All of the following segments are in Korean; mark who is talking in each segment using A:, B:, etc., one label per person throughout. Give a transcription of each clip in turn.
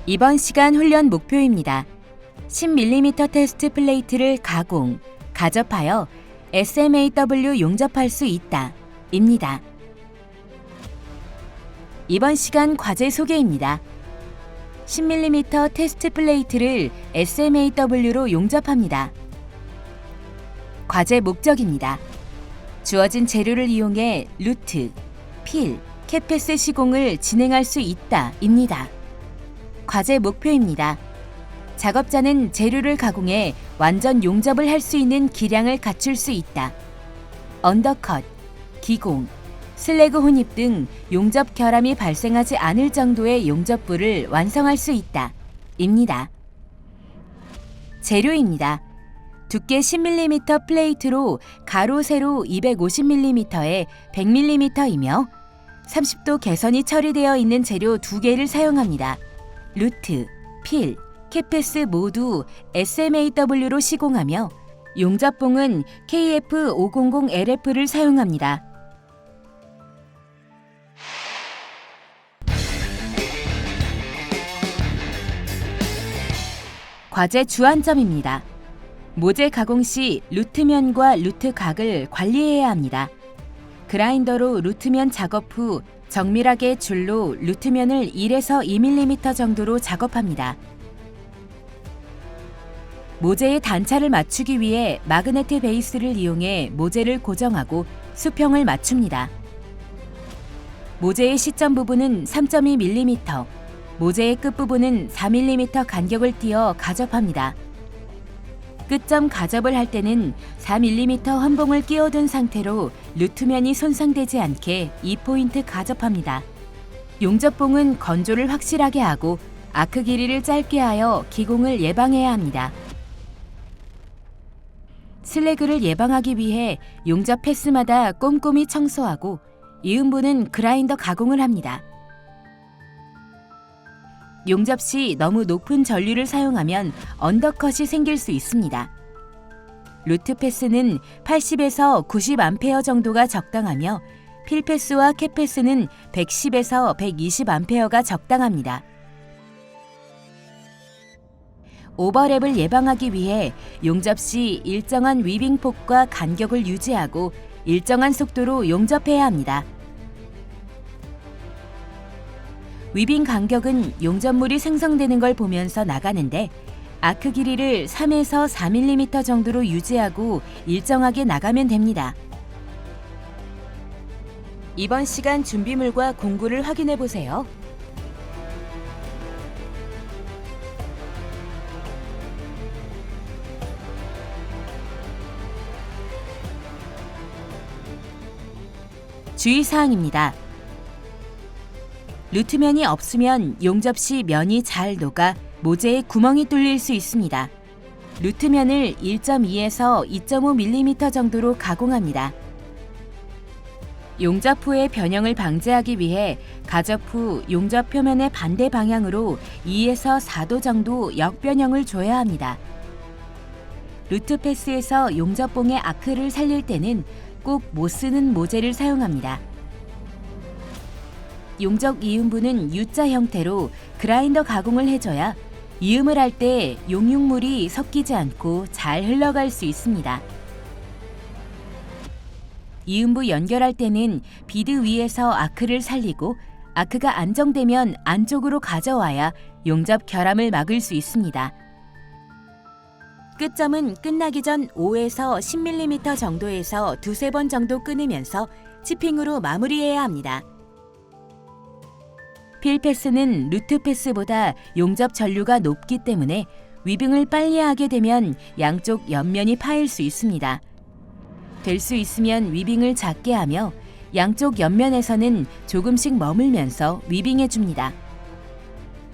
A: 이번 시간 훈련 목표입니다. 10mm 테스트 플레이트를 가공, 가접하여 SMAW 용접할 수 있다. 입니다. 이번 시간 과제 소개입니다. 10mm 테스트 플레이트를 SMAW로 용접합니다. 과제 목적입니다. 주어진 재료를 이용해 루트, 필, 캐패스 시공을 진행할 수 있다. 입니다. 과제 목표입니다. 작업자는 재료를 가공해 완전 용접을 할 수 있는 기량을 갖출 수 있다. 언더컷, 기공, 슬래그 혼입 등 용접 결함이 발생하지 않을 정도의 용접부를 완성할 수 있다. 입니다. 재료입니다. 두께 10mm 플레이트로 가로 세로 250mm에 100mm이며 30도 개선이 처리되어 있는 재료 2개를 사용합니다. 루트, 필, 캐패스 모두 SMAW로 시공하며 용접봉은 KF500LF를 사용합니다. 과제 주안점입니다. 모재 가공 시 루트면과 루트각을 관리해야 합니다. 그라인더로 루트면 작업 후 정밀하게 줄로 루트면을 1에서 2mm 정도로 작업합니다. 모재의 단차를 맞추기 위해 마그네트 베이스를 이용해 모재를 고정하고 수평을 맞춥니다. 모재의 시점 부분은 3.2mm, 모재의 끝부분은 4mm 간격을 띄어 가접합니다. 끝점 가접을 할 때는 4mm 환봉을 끼워둔 상태로 루트면이 손상되지 않게 2포인트 가접합니다. 용접봉은 건조를 확실하게 하고 아크 길이를 짧게 하여 기공을 예방해야 합니다. 슬래그를 예방하기 위해 용접 패스마다 꼼꼼히 청소하고 이음부는 그라인더 가공을 합니다. 용접 시 너무 높은 전류를 사용하면 언더컷이 생길 수 있습니다. 루트 패스는 80에서 90A 정도가 적당하며 필 패스와 캐 패스는 110에서 120A가 적당합니다. 오버랩을 예방하기 위해 용접 시 일정한 위빙폭과 간격을 유지하고 일정한 속도로 용접해야 합니다. 위빙 간격은 용접물이 생성되는 걸 보면서 나가는데 아크 길이를 3에서 4mm 정도로 유지하고 일정하게 나가면 됩니다. 이번 시간 준비물과 공구를 확인해 보세요. 주의사항입니다. 루트면이 없으면 용접 시 면이 잘 녹아 모재에 구멍이 뚫릴 수 있습니다. 루트면을 1.2에서 2.5mm 정도로 가공합니다. 용접 후의 변형을 방지하기 위해 가접 후 용접 표면의 반대 방향으로 2에서 4도 정도 역변형을 줘야 합니다. 루트 패스에서 용접봉의 아크를 살릴 때는 꼭 못 쓰는 모재를 사용합니다. 용접 이음부는 U자 형태로 그라인더 가공을 해줘야 이음을 할 때 용융물이 섞이지 않고 잘 흘러갈 수 있습니다. 이음부 연결할 때는 비드 위에서 아크를 살리고 아크가 안정되면 안쪽으로 가져와야 용접 결함을 막을 수 있습니다. 끝점은 끝나기 전 5에서 10mm 정도에서 두세 번 정도 끊으면서 치핑으로 마무리해야 합니다. 필 패스는 루트 패스보다 용접 전류가 높기 때문에 위빙을 빨리 하게 되면 양쪽 옆면이 파일 수 있습니다. 될 수 있으면 위빙을 작게 하며 양쪽 옆면에서는 조금씩 머물면서 위빙해 줍니다.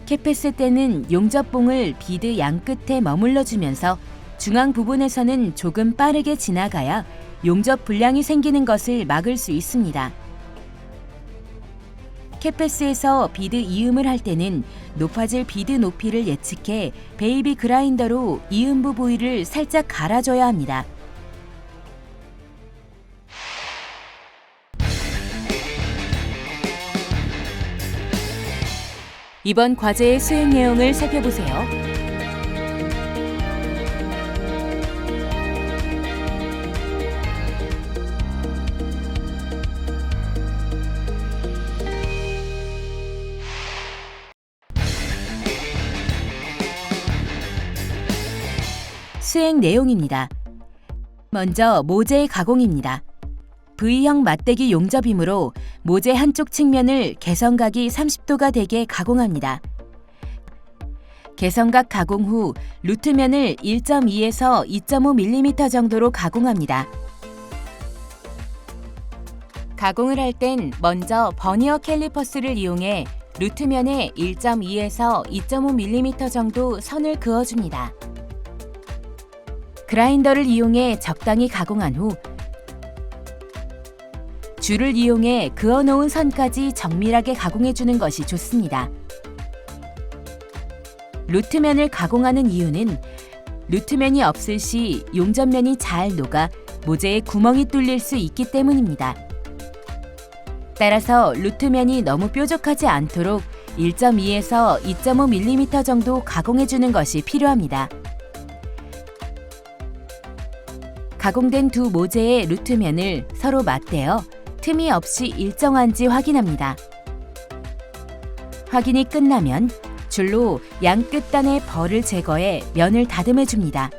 A: 캐패스 때는 용접봉을 비드 양 끝에 머물러 주면서 중앙 부분에서는 조금 빠르게 지나가야 용접 불량이 생기는 것을 막을 수 있습니다. 캐패스에서 비드 이음을 할 때는 높아질 비드 높이를 예측해 베이비 그라인더로 이음부 부위를 살짝 갈아줘야 합니다. 이번 과제의 수행 내용을 살펴보세요. 수행 내용입니다. 먼저 모재 가공입니다. V형 맞대기 용접이므로 모재 한쪽 측면을 개성각이 30도가 되게 가공합니다. 개성각 가공 후 루트면을 1.2에서 2.5mm 정도로 가공합니다. 가공을 할 땐 먼저 버니어 캘리퍼스를 이용해 루트면에 1.2에서 2.5mm 정도 선을 그어줍니다. 그라인더를 이용해 적당히 가공한 후 줄을 이용해 그어놓은 선까지 정밀하게 가공해주는 것이 좋습니다. 루트면을 가공하는 이유는 루트면이 없을 시 용접면이 잘 녹아 모재에 구멍이 뚫릴 수 있기 때문입니다. 따라서 루트면이 너무 뾰족하지 않도록 1.2에서 2.5mm 정도 가공해주는 것이 필요합니다. 가공된 두 모재의 루트면을 서로 맞대어 틈이 없이 일정한지 확인합니다. 확인이 끝나면 줄로 양 끝단의 벌을 제거해 면을 다듬어줍니다.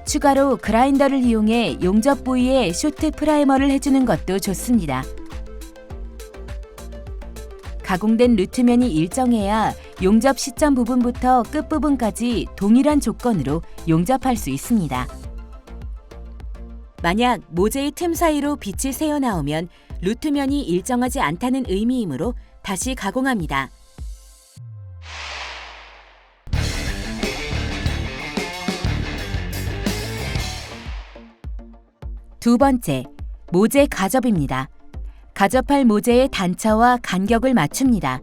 A: 추가로 그라인더를 이용해 용접 부위에 쇼트 프라이머를 해주는 것도 좋습니다. 가공된 루트면이 일정해야 용접 시점 부분부터 끝부분까지 동일한 조건으로 용접할 수 있습니다. 만약 모재의 틈 사이로 빛이 새어나오면 루트면이 일정하지 않다는 의미이므로 다시 가공합니다. 두 번째, 모재 가접입니다. 가접할 모재의 단차와 간격을 맞춥니다.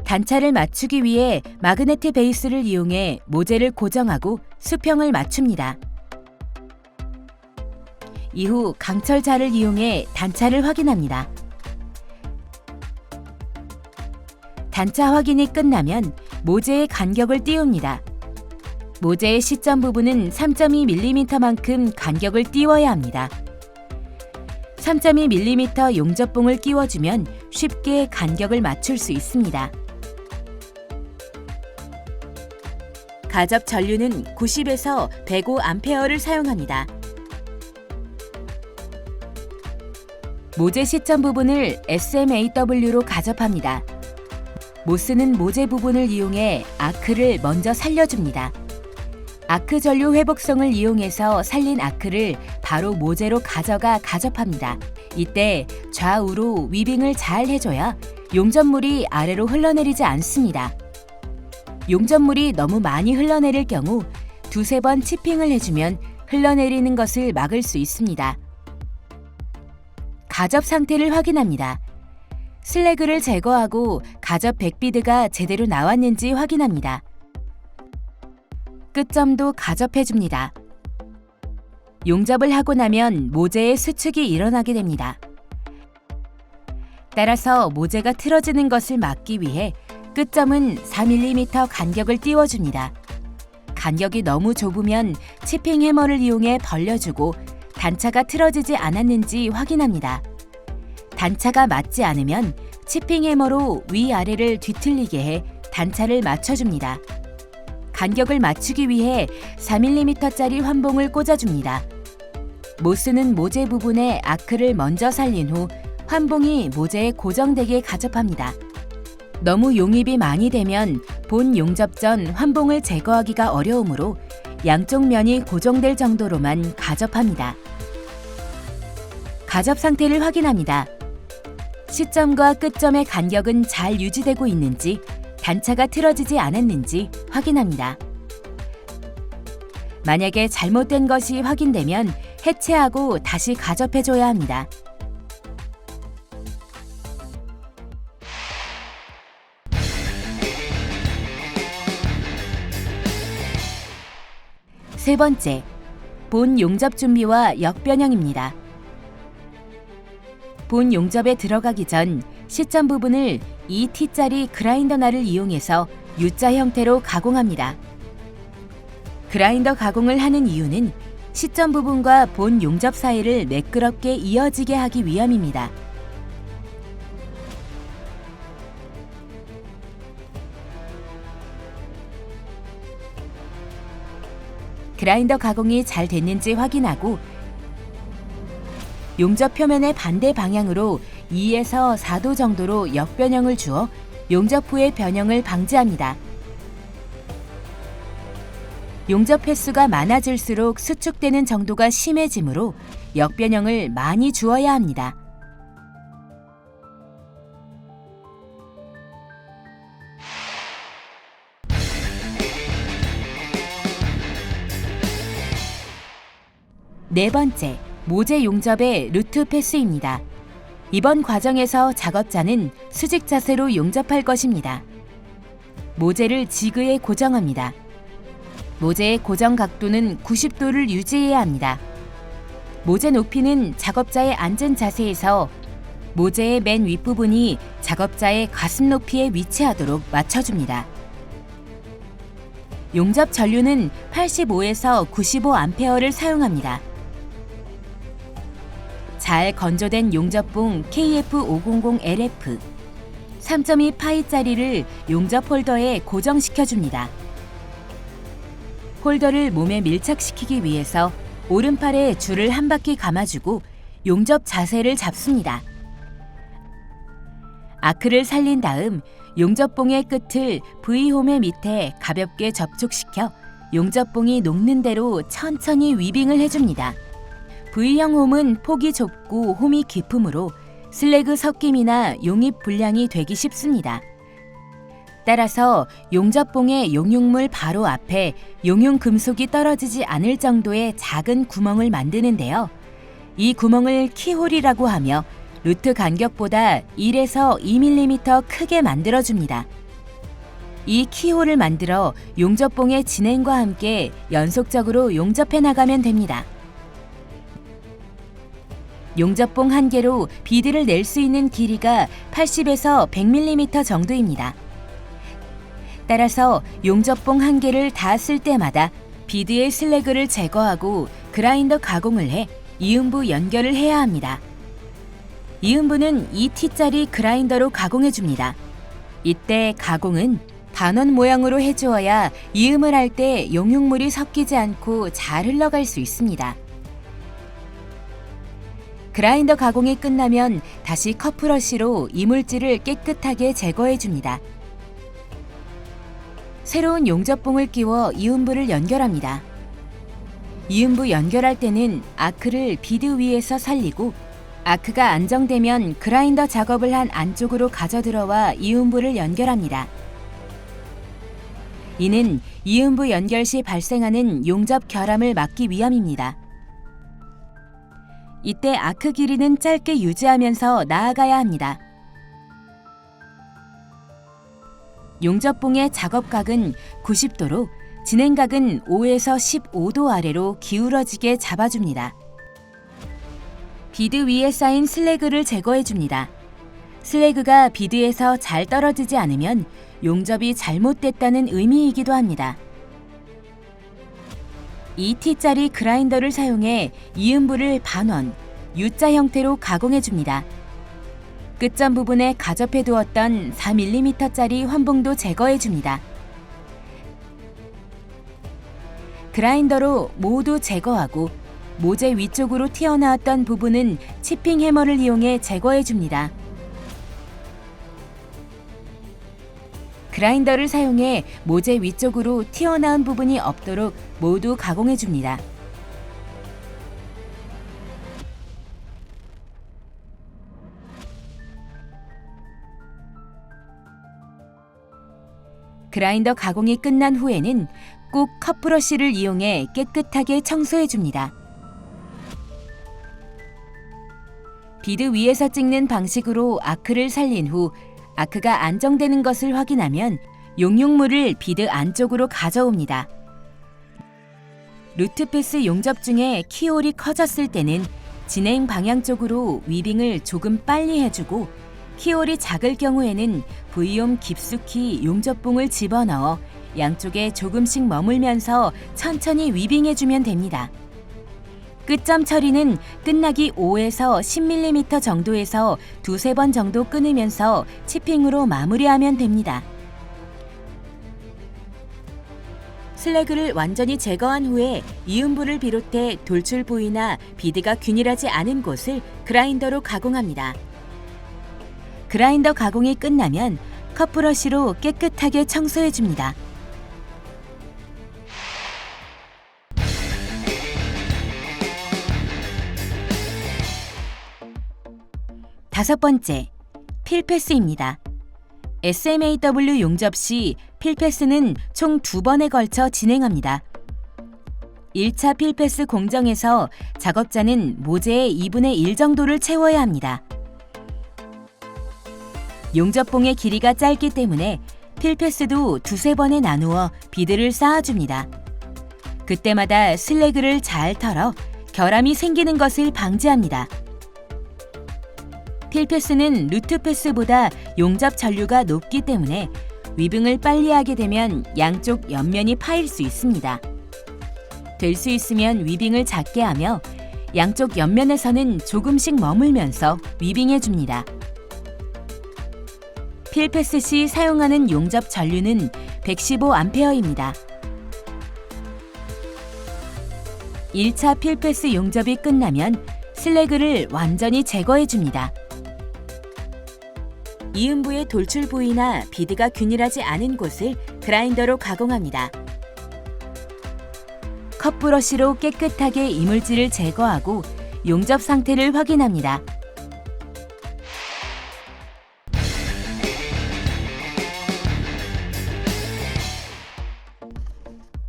A: 단차를 맞추기 위해 마그네트 베이스를 이용해 모재를 고정하고 수평을 맞춥니다. 이후 강철자를 이용해 단차를 확인합니다. 단차 확인이 끝나면 모재의 간격을 띄웁니다. 모재의 시점 부분은 3.2mm만큼 간격을 띄워야 합니다. 3.2mm 용접봉을 끼워주면 쉽게 간격을 맞출 수 있습니다. 가접 전류는 90에서 105A를 사용합니다. 모재 시점 부분을 SMAW로 가접합니다. 못 쓰는 모재 부분을 이용해 아크를 먼저 살려줍니다. 아크 전류 회복성을 이용해서 살린 아크를 바로 모재로 가져가 가접합니다. 이때 좌우로 위빙을 잘 해줘야 용접물이 아래로 흘러내리지 않습니다. 용접물이 너무 많이 흘러내릴 경우 두세 번 치핑을 해주면 흘러내리는 것을 막을 수 있습니다. 가접 상태를 확인합니다. 슬래그를 제거하고 가접 백비드가 제대로 나왔는지 확인합니다. 끝점도 가접해줍니다. 용접을 하고 나면 모재의 수축이 일어나게 됩니다. 따라서 모재가 틀어지는 것을 막기 위해 끝점은 4mm 간격을 띄워줍니다. 간격이 너무 좁으면 치핑 해머를 이용해 벌려주고 단차가 틀어지지 않았는지 확인합니다. 단차가 맞지 않으면 치핑 해머로 위아래를 뒤틀리게 해 단차를 맞춰줍니다. 간격을 맞추기 위해 4mm짜리 환봉을 꽂아줍니다. 못 쓰는 모재 부분에 아크를 먼저 살린 후 환봉이 모재에 고정되게 가접합니다. 너무 용입이 많이 되면 본 용접 전 환봉을 제거하기가 어려우므로 양쪽 면이 고정될 정도로만 가접합니다. 가접 상태를 확인합니다. 시점과 끝점의 간격은 잘 유지되고 있는지, 단차가 틀어지지 않았는지 확인합니다. 만약에 잘못된 것이 확인되면 해체하고 다시 가접해줘야 합니다. 세 번째, 본 용접 준비와 역변형입니다. 본 용접에 들어가기 전 시점 부분을 이 T자리 그라인더 날을 이용해서 U자 형태로 가공합니다. 그라인더 가공을 하는 이유는 시점 부분과 본 용접 사이를 매끄럽게 이어지게 하기 위함입니다. 그라인더 가공이 잘 됐는지 확인하고 용접 표면의 반대 방향으로 2에서 4도 정도로 역변형을 주어 용접 후의 변형을 방지합니다. 용접 횟수가 많아질수록 수축되는 정도가 심해지므로 역변형을 많이 주어야 합니다. 네 번째, 모재 용접의 루트 패스입니다. 이번 과정에서 작업자는 수직 자세로 용접할 것입니다. 모재를 지그에 고정합니다. 모재의 고정 각도는 90도를 유지해야 합니다. 모재 높이는 작업자의 앉은 자세에서 모재의 맨 윗부분이 작업자의 가슴 높이에 위치하도록 맞춰줍니다. 용접 전류는 85에서 95A를 사용합니다. 잘 건조된 용접봉 KF500LF 3.2파이짜리를 용접 홀더에 고정시켜줍니다. 홀더를 몸에 밀착시키기 위해서 오른팔에 줄을 한 바퀴 감아주고 용접 자세를 잡습니다. 아크를 살린 다음 용접봉의 끝을 V홈의 밑에 가볍게 접촉시켜 용접봉이 녹는 대로 천천히 위빙을 해줍니다. V형 홈은 폭이 좁고 홈이 깊으므로 슬래그 섞임이나 용입 불량이 되기 쉽습니다. 따라서 용접봉의 용융물 바로 앞에 용융 금속이 떨어지지 않을 정도의 작은 구멍을 만드는데요. 이 구멍을 키홀이라고 하며 루트 간격보다 1에서 2mm 크게 만들어줍니다. 이 키홀을 만들어 용접봉의 진행과 함께 연속적으로 용접해 나가면 됩니다. 용접봉 한 개로 비드를 낼 수 있는 길이가 80에서 100mm 정도입니다. 따라서 용접봉 한 개를 다 쓸 때마다 비드의 슬래그를 제거하고 그라인더 가공을 해 이음부 연결을 해야 합니다. 이음부는 2T짜리 그라인더로 가공해줍니다. 이때 가공은 단원 모양으로 해주어야 이음을 할 때 용융물이 섞이지 않고 잘 흘러갈 수 있습니다. 그라인더 가공이 끝나면 다시 컵브러쉬로 이물질을 깨끗하게 제거해줍니다. 새로운 용접봉을 끼워 이음부를 연결합니다. 이음부 연결할 때는 아크를 비드 위에서 살리고 아크가 안정되면 그라인더 작업을 한 안쪽으로 가져들어와 이음부를 연결합니다. 이는 이음부 연결 시 발생하는 용접 결함을 막기 위함입니다. 이때 아크 길이는 짧게 유지하면서 나아가야 합니다. 용접봉의 작업각은 90도로 진행각은 5에서 15도 아래로 기울어지게 잡아줍니다. 비드 위에 쌓인 슬래그를 제거해줍니다. 슬래그가 비드에서 잘 떨어지지 않으면 용접이 잘못됐다는 의미이기도 합니다. 2T짜리 그라인더를 사용해 이음부를 반원, U자 형태로 가공해줍니다. 끝점 부분에 가접해 두었던 4mm짜리 환봉도 제거해줍니다. 그라인더로 모두 제거하고 모재 위쪽으로 튀어나왔던 부분은 치핑 해머를 이용해 제거해줍니다. 그라인더를 사용해 모재 위쪽으로 튀어나온 부분이 없도록 모두 가공해줍니다. 그라인더 가공이 끝난 후에는 꼭 컵브러쉬를 이용해 깨끗하게 청소해줍니다. 비드 위에서 찍는 방식으로 아크를 살린 후 아크가 안정되는 것을 확인하면 용융물을 비드 안쪽으로 가져옵니다. 루트패스 용접 중에 키홀이 커졌을 때는 진행 방향 쪽으로 위빙을 조금 빨리 해주고 키홀이 작을 경우에는 V홈 깊숙이 용접봉을 집어넣어 양쪽에 조금씩 머물면서 천천히 위빙해주면 됩니다. 끝점 처리는 끝나기 5에서 10mm 정도에서 두세 번 정도 끊으면서 치핑으로 마무리하면 됩니다. 슬래그를 완전히 제거한 후에 이음부를 비롯해 돌출 부위나 비드가 균일하지 않은 곳을 그라인더로 가공합니다. 그라인더 가공이 끝나면 컵브러쉬로 깨끗하게 청소해줍니다. 다섯 번째, 필패스입니다. SMAW 용접 시 필패스는 총 2번에 걸쳐 진행합니다. 1차 필패스 공정에서 작업자는 모재의 2분의 1 정도를 채워야 합니다. 용접봉의 길이가 짧기 때문에 필패스도 두세 번에 나누어 비드를 쌓아줍니다. 그때마다 슬래그를 잘 털어 결함이 생기는 것을 방지합니다. 필패스는 루트패스보다 용접 전류가 높기 때문에 위빙을 빨리 하게 되면 양쪽 옆면이 파일 수 있습니다. 될 수 있으면 위빙을 작게 하며 양쪽 옆면에서는 조금씩 머물면서 위빙해줍니다. 필패스 시 사용하는 용접 전류는 115A입니다. 1차 필패스 용접이 끝나면 슬래그를 완전히 제거해줍니다. 이음부의 돌출 부위나 비드가 균일하지 않은 곳을 그라인더로 가공합니다. 컵브러쉬로 깨끗하게 이물질을 제거하고 용접 상태를 확인합니다.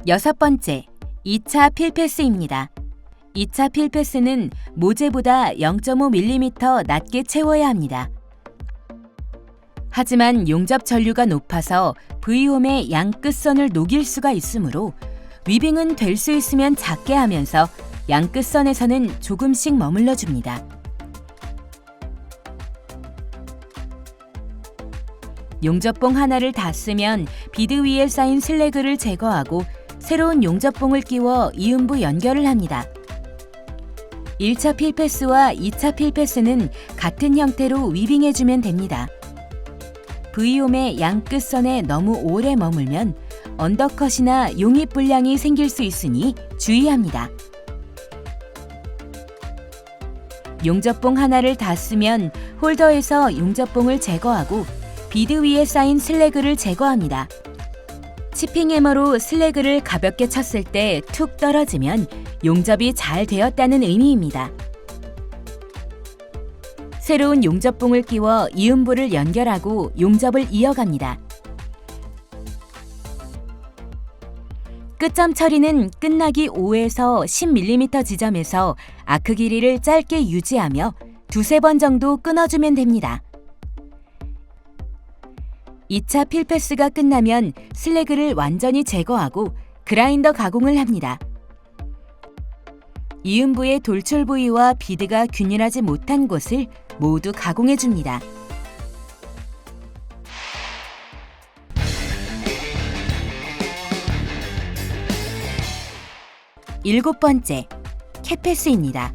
A: 여섯 번째, 2차 필패스입니다. 2차 필패스는 모재보다 0.5mm 낮게 채워야 합니다. 하지만 용접 전류가 높아서 V홈의 양 끝선을 녹일 수가 있으므로 위빙은 될 수 있으면 작게 하면서 양 끝선에서는 조금씩 머물러 줍니다. 용접봉 하나를 다 쓰면 비드 위에 쌓인 슬래그를 제거하고 새로운 용접봉을 끼워 이음부 연결을 합니다. 1차 필패스와 2차 필패스는 같은 형태로 위빙해주면 됩니다. V홈의 양 끝선에 너무 오래 머물면 언더컷이나 용입 불량이 생길 수 있으니 주의합니다. 용접봉 하나를 다 쓰면 홀더에서 용접봉을 제거하고 비드 위에 쌓인 슬래그를 제거합니다. 치핑 해머로 슬래그를 가볍게 쳤을 때 툭 떨어지면 용접이 잘 되었다는 의미입니다. 새로운 용접봉을 끼워 이음부를 연결하고 용접을 이어갑니다. 끝점 처리는 끝나기 5에서 10mm 지점에서 아크 길이를 짧게 유지하며 두세 번 정도 끊어주면 됩니다. 2차 필패스가 끝나면 슬래그를 완전히 제거하고 그라인더 가공을 합니다. 이음부의 돌출 부위와 비드가 균일하지 못한 곳을 모두 가공해줍니다. 일곱 번째, 캡패스입니다.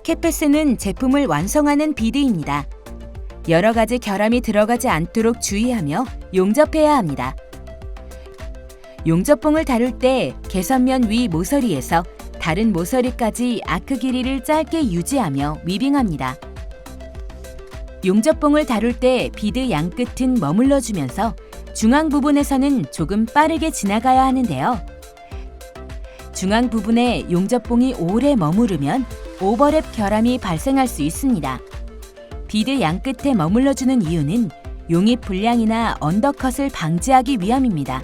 A: 캡패스는 제품을 완성하는 비드입니다. 여러 가지 결함이 들어가지 않도록 주의하며 용접해야 합니다. 용접봉을 다룰 때 개선면 위 모서리에서 다른 모서리까지 아크 길이를 짧게 유지하며 위빙합니다. 용접봉을 다룰 때 비드 양 끝은 머물러 주면서 중앙 부분에서는 조금 빠르게 지나가야 하는데요. 중앙 부분에 용접봉이 오래 머무르면 오버랩 결함이 발생할 수 있습니다. 비드 양 끝에 머물러주는 이유는 용입 불량이나 언더컷을 방지하기 위함입니다.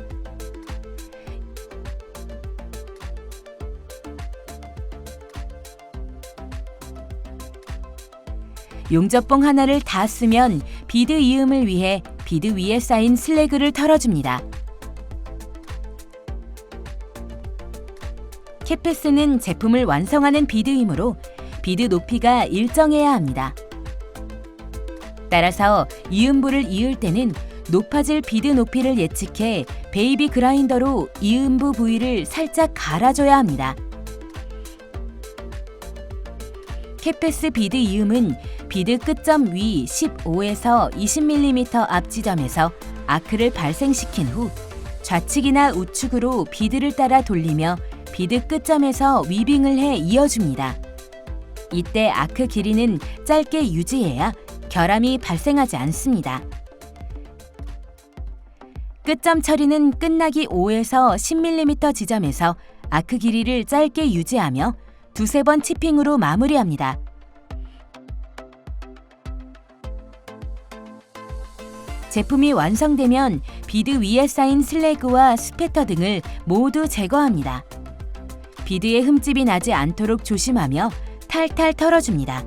A: 용접봉 하나를 다 쓰면 비드 이음을 위해 비드 위에 쌓인 슬래그를 털어줍니다. 캡패스는 제품을 완성하는 비드이므로 비드 높이가 일정해야 합니다. 따라서 이음부를 이을 때는 높아질 비드 높이를 예측해 베이비 그라인더로 이음부 부위를 살짝 갈아줘야 합니다. 캣패스 비드 이음은 비드 끝점 위 15에서 20mm 앞 지점에서 아크를 발생시킨 후 좌측이나 우측으로 비드를 따라 돌리며 비드 끝점에서 위빙을 해 이어줍니다. 이때 아크 길이는 짧게 유지해야 결함이 발생하지 않습니다. 끝점 처리는 끝나기 5에서 10mm 지점에서 아크 길이를 짧게 유지하며 두세 번 치핑으로 마무리합니다. 제품이 완성되면 비드 위에 쌓인 슬래그와 스패터 등을 모두 제거합니다. 비드에 흠집이 나지 않도록 조심하며 탈탈 털어줍니다.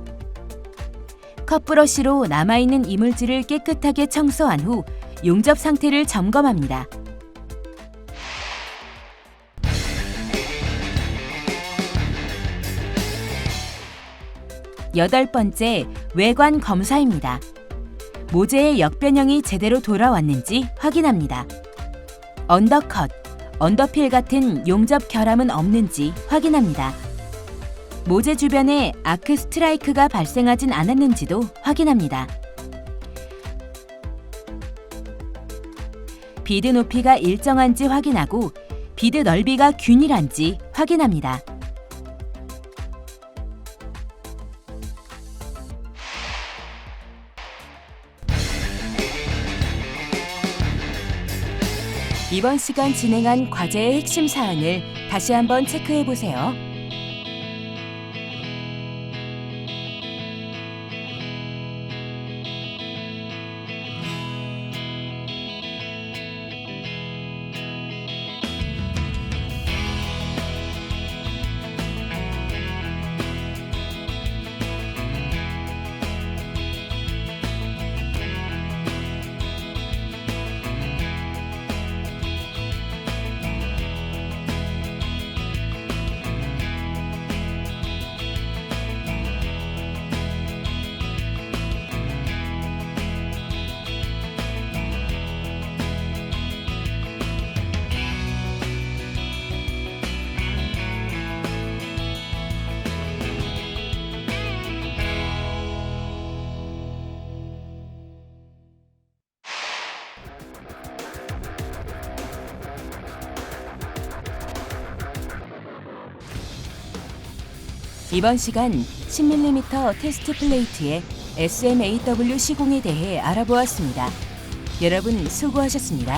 A: 컵브러쉬로 남아있는 이물질을 깨끗하게 청소한 후 용접 상태를 점검합니다. 여덟 번째, 외관 검사입니다. 모재의 역변형이 제대로 돌아왔는지 확인합니다. 언더컷, 언더필 같은 용접 결함은 없는지 확인합니다. 모재 주변에 아크 스트라이크가 발생하진 않았는지도 확인합니다. 비드 높이가 일정한지 확인하고 비드 넓이가 균일한지 확인합니다. 이번 시간 진행한 과제의 핵심 사항을 다시 한번 체크해 보세요. 이번 시간 10mm 테스트 플레이트의 SMAW 시공에 대해 알아보았습니다. 여러분 수고하셨습니다.